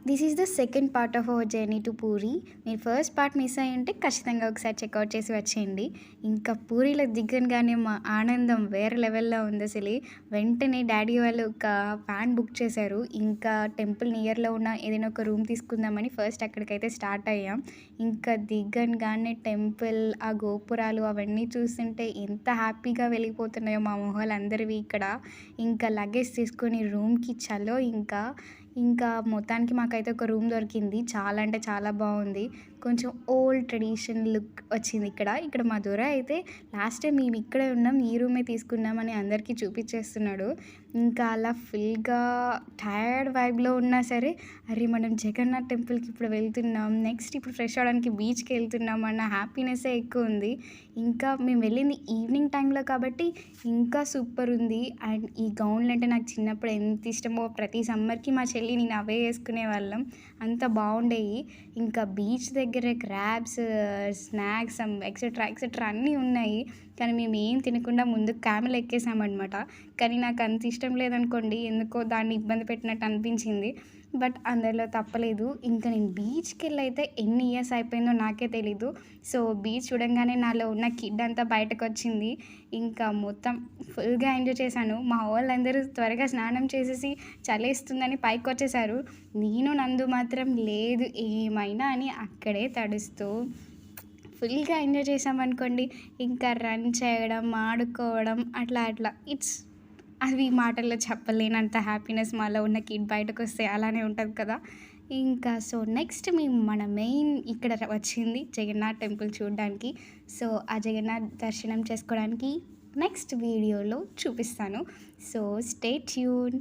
This is the second part of our journey to puri. మీరు first part miss అయ్యి ఉంటే ఖచ్చితంగా ఒకసారి చెక్అవుట్ చేసి వచ్చేయండి. ఇంకా పూరిలో దిగ్గనగానే మా ఆనందం వేరే లెవెల్‌లో ఉంది అసలు. వెంటనే డ్యాడీ వాళ్ళు ఒక వ్యాన్ బుక్ చేశారు. ఇంకా టెంపుల్ నియర్‌లో ఉన్న ఏదైనా ఒక రూమ్ తీసుకుందామని ఫస్ట్ అక్కడికైతే స్టార్ట్ అయ్యాం. ఇంకా దిగ్గనగానే టెంపుల్, ఆ గోపురాలు అవన్నీ చూస్తుంటే ఎంత హ్యాపీగా వెలిగిపోతున్నాయో మా మొహాలందరివి ఇక్కడ. ఇంకా లగేజ్ తీసుకొని రూమ్‌కి చలో ఇంకా మొత్తానికి మాకైతే ఒక రూమ్ దొరికింది. చాలా అంటే చాలా బావుంది. కొంచెం ఓల్డ్ ట్రెడిషన్ లుక్ వచ్చింది ఇక్కడ. ఇక్కడ మా దొర అయితే లాస్ట్ టైం మేము ఇక్కడే ఉన్నాం, ఈ రూమే తీసుకున్నామని అందరికీ చూపిచ్చేస్తున్నాడు. ఇంకా అలా ఫుల్‌గా టయర్డ్ వైబ్‌లో ఉన్నా సరే, అరే! మనం జగన్నాథ్ టెంపుల్‌కి ఇప్పుడు వెళ్తున్నాం. నెక్స్ట్ ఇప్పుడు ఫ్రెష్ అవ్వడానికి బీచ్‌కెళ్తున్నాం అన్న హ్యాపీనెస్సే ఎక్కువుంది. ఇంకా మేము వెళ్ళింది ఈవినింగ్ టైంలో కాబట్టి ఇంకా సూపరుంది. అండ్ ఈ గౌన్లంటే నాకు చిన్నప్పుడు ఎంత ఇష్టమో ప్రతి సమ్మర్‌కి మా చెల్లి, నేను అవే యేసుకునేవాళ్ళం. అంత బావుండేయి. ఇంకా బీచ్ దగ్గర క్రాబ్స్, స్నాక్స్ ఎక్సెట్రా అన్నీ ఉన్నాయి. కానీ మేమేం తినకుండా ముందు క్యామెల్ ఎక్కేసామనమాట. కానీ నాకు అంత ఇష్టం లేదనుకోండి. ఎందుకో దాన్ని ఇబ్బంది పెట్టినట్టు అనిపించింది. బట్ అందులో తప్పలేదు. ఇంకా నేను బీచ్‌కెళ్ళైతే ఎన్ని ఇయర్స్ అయిపోయిందో నాకే తెలీదు. సో, బీచ్ చూడంగానే నాలో ఉన్న కిడ్ అంతా బయటకొచ్చింది. ఇంకా మొత్తం ఫుల్‌గా ఎంజాయ్ చేశాను. మా వోళ్ళందరూ త్వరగా స్నానం చేసేసి చలేస్తుందని పైకొచ్చేసారు. నేను నందు మాత్రం లేదు ఏమైనా అని అక్కడే తడుస్తూ ఫుల్‌గా ఎంజాయ్ చేశామనుకోండి. ఇంకా రన్ చేయడం, ఆడుకోవడం అట్లా అవి మాటల్లో చెప్పలేనంత హ్యాపీనెస్ మాలో ఉన్న కిడ్ బయటకొస్తే అలానే ఉంటది కదా! ఇంకా సో, నెక్స్ట్ మన మెయిన్ ఇక్కడ వచ్చింది జగన్నాథ్ టెంపుల్ చూడ్డానికి. సో, ఆ జగన్నాథ్ దర్శనం చేసుకోవడానికి నెక్స్ట్ వీడియోలో చూపిస్తాను. So, stay tune.